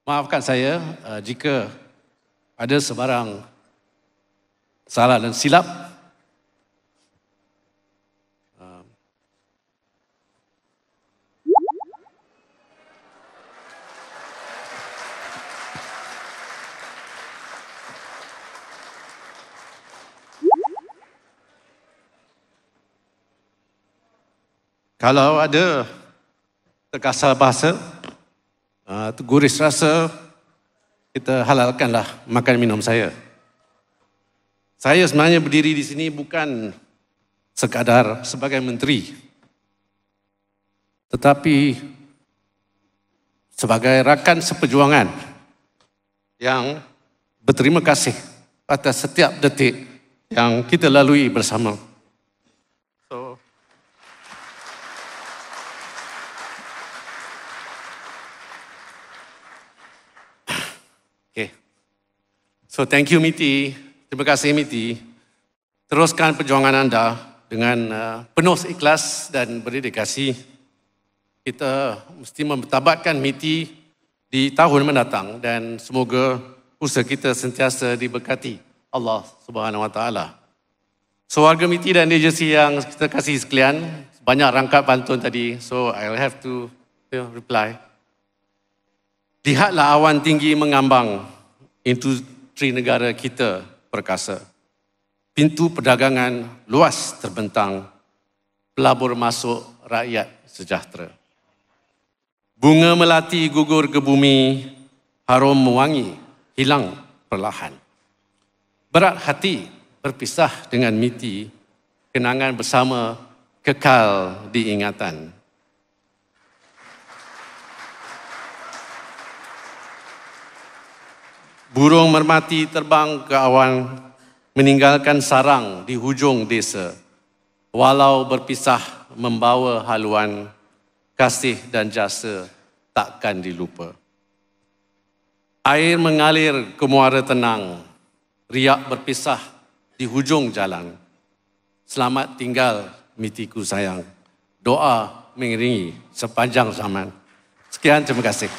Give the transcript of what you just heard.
Maafkan saya jika ada sebarang salah dan silap. Kalau ada terkasar bahasa, terguris rasa, kita halalkanlah makan minum saya. Saya sebenarnya berdiri di sini bukan sekadar sebagai menteri, tetapi sebagai rakan seperjuangan yang berterima kasih atas setiap detik yang kita lalui bersama. So thank you MITI, terima kasih MITI. Teruskan perjuangan anda dengan penuh ikhlas dan berdedikasi. Kita mesti mempertabatkan MITI di tahun mendatang dan semoga usaha kita sentiasa diberkati Allah Subhanahu Wa Taala. So warga MITI dan agensi yang kita kasih sekalian, banyak rangkap pantun tadi, so I'll have to reply. Lihatlah awan tinggi mengambang, industri negara kita perkasa. Pintu perdagangan luas terbentang, pelabur masuk rakyat sejahtera. Bunga melati gugur ke bumi, harum mewangi, hilang perlahan. Berat hati berpisah dengan MITI, kenangan bersama kekal diingatan. Burung mermati terbang ke awan, meninggalkan sarang di hujung desa. Walau berpisah membawa haluan, kasih dan jasa takkan dilupa. Air mengalir ke muara tenang, riak berpisah di hujung jalan. Selamat tinggal MITI-ku sayang, doa mengiringi sepanjang zaman. Sekian, terima kasih.